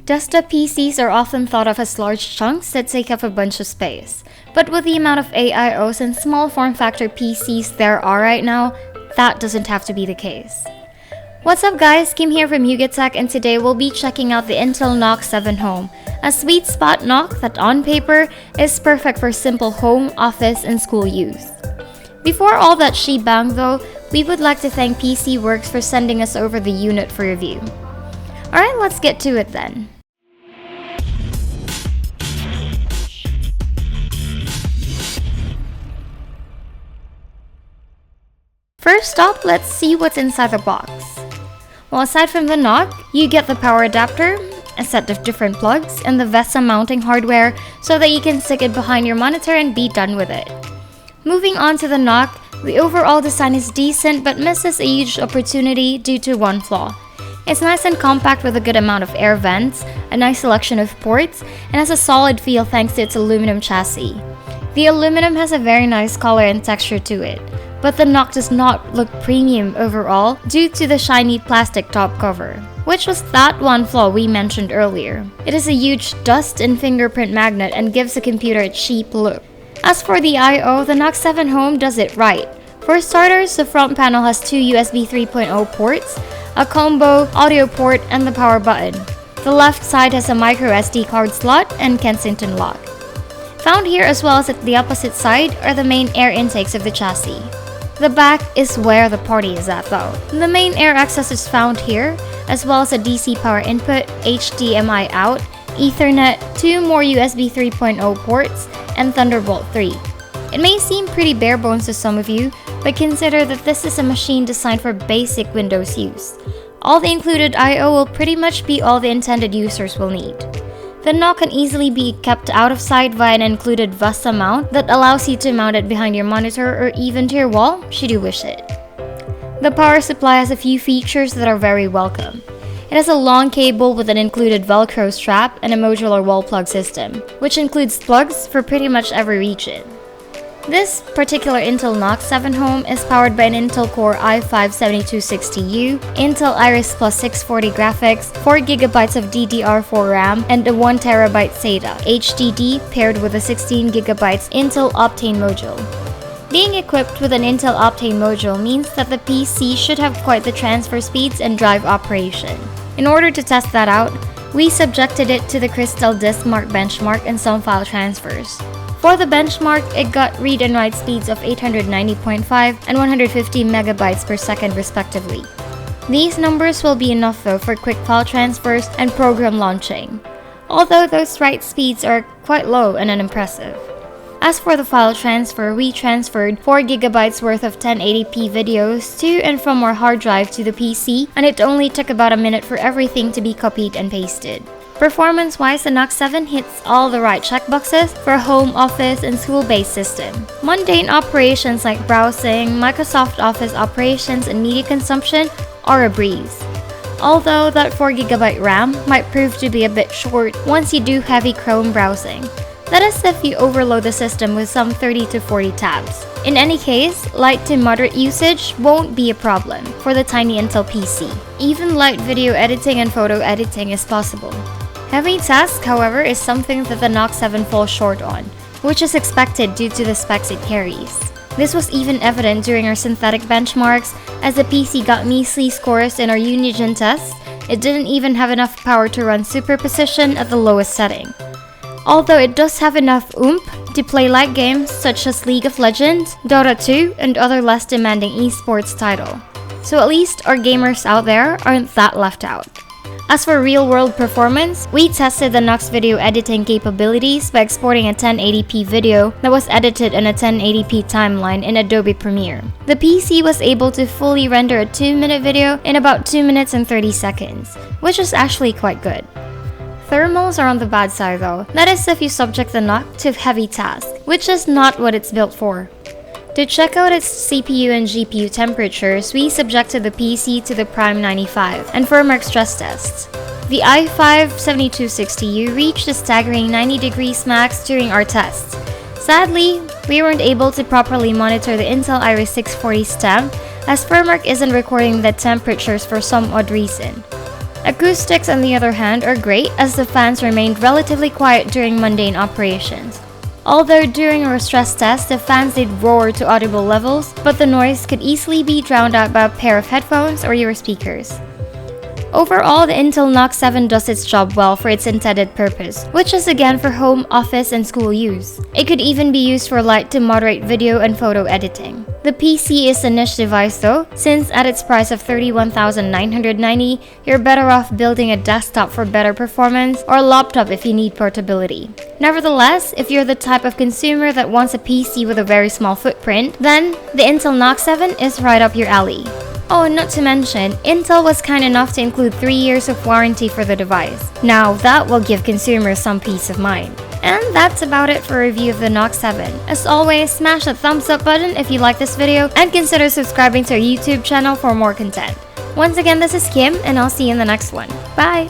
Desktop PCs are often thought of as large chunks that take up a bunch of space. But with the amount of AIOs and small form factor PCs there are right now, that doesn't have to be the case. What's up guys, Kim here from Yugatech, and today we'll be checking out the Intel NUC 7 Home, a sweet spot NUC that on paper is perfect for simple home, office, and school use. Before all that shebang though, we would like to thank PCWorx for sending us over the unit for review. Alright, let's get to it then. First up, let's see what's inside the box. Well, aside from the NUC, you get the power adapter, a set of different plugs, and the VESA mounting hardware so that you can stick it behind your monitor and be done with it. Moving on to the NUC, the overall design is decent but misses a huge opportunity due to one flaw. It's nice and compact with a good amount of air vents, a nice selection of ports, and has a solid feel thanks to its aluminum chassis. The aluminum has a very nice color and texture to it, but the NUC does not look premium overall due to the shiny plastic top cover, which was that one flaw we mentioned earlier. It is a huge dust and fingerprint magnet and gives the computer a cheap look. As for the I/O, the NUC 7 Home does it right. For starters, the front panel has two USB 3.0 ports, a combo audio port, and the power button. The left side has a micro SD card slot and Kensington lock. Found here as well as at the opposite side are the main air intakes of the chassis. The back is where the party is at though. The main air access is found here, as well as a DC power input, HDMI out, Ethernet, two more USB 3.0 ports, and Thunderbolt 3. It may seem pretty bare bones to some of you, but consider that this is a machine designed for basic Windows use. All the included I/O will pretty much be all the intended users will need. The NUC can easily be kept out of sight via an included VESA mount that allows you to mount it behind your monitor or even to your wall should you wish it. The power supply has a few features that are very welcome. It has a long cable with an included Velcro strap and a modular wall plug system, which includes plugs for pretty much every region. This particular Intel NUC 7 Home is powered by an Intel Core i5-7260U, Intel Iris Plus 640 graphics, 4GB of DDR4 RAM, and a 1TB SATA HDD paired with a 16GB Intel Optane module. Being equipped with an Intel Optane module means that the PC should have quite the transfer speeds and drive operation. In order to test that out, we subjected it to the Crystal Disk Mark benchmark and some file transfers. For the benchmark, it got read and write speeds of 890.5 and 150 megabytes per second respectively. These numbers will be enough though for quick file transfers and program launching, although those write speeds are quite low and unimpressive. As for the file transfer, we transferred 4GB worth of 1080p videos to and from our hard drive to the PC, and it only took about a minute for everything to be copied and pasted. Performance-wise, the NUC 7 hits all the right checkboxes for a home, office, and school-based system. Mundane operations like browsing, Microsoft Office operations, and media consumption are a breeze. Although that 4GB RAM might prove to be a bit short once you do heavy Chrome browsing. That is if you overload the system with some 30 to 40 tabs. In any case, light to moderate usage won't be a problem for the tiny Intel PC. Even light video editing and photo editing is possible. Heavy tasks, however, is something that the NUC 7 falls short on, which is expected due to the specs it carries. This was even evident during our synthetic benchmarks, as the PC got measly scores in our Unigen tests. It didn't even have enough power to run Super Precision at the lowest setting. Although it does have enough oomph to play light games such as League of Legends, Dota 2, and other less demanding esports titles. So at least our gamers out there aren't that left out. As for real-world performance, we tested the NUC's video editing capabilities by exporting a 1080p video that was edited in a 1080p timeline in Adobe Premiere. The PC was able to fully render a 2-minute video in about 2 minutes and 30 seconds, which is actually quite good. Thermals are on the bad side though, that is if you subject the NUC to heavy tasks, which is not what it's built for. To check out its CPU and GPU temperatures, we subjected the PC to the Prime 95 and firmware stress tests. The i5-7260U reached a staggering 90 degrees max during our tests. Sadly, we weren't able to properly monitor the Intel Iris 640 stem as firmware isn't recording the temperatures for some odd reason. Acoustics, on the other hand, are great as the fans remained relatively quiet during mundane operations. Although during our stress test, the fans did roar to audible levels, but the noise could easily be drowned out by a pair of headphones or your speakers. Overall, the Intel NUC 7 does its job well for its intended purpose, which is again for home, office, and school use. It could even be used for light to moderate video and photo editing. The PC is a niche device though, since at its price of $31,990, you're better off building a desktop for better performance or a laptop if you need portability. Nevertheless, if you're the type of consumer that wants a PC with a very small footprint, then the Intel NUC 7 is right up your alley. Oh, and not to mention, Intel was kind enough to include 3 years of warranty for the device. Now that will give consumers some peace of mind. And that's about it for a review of the NUC 7. As always, smash the thumbs up button if you like this video and consider subscribing to our YouTube channel for more content. Once again, this is Kim and I'll see you in the next one. Bye!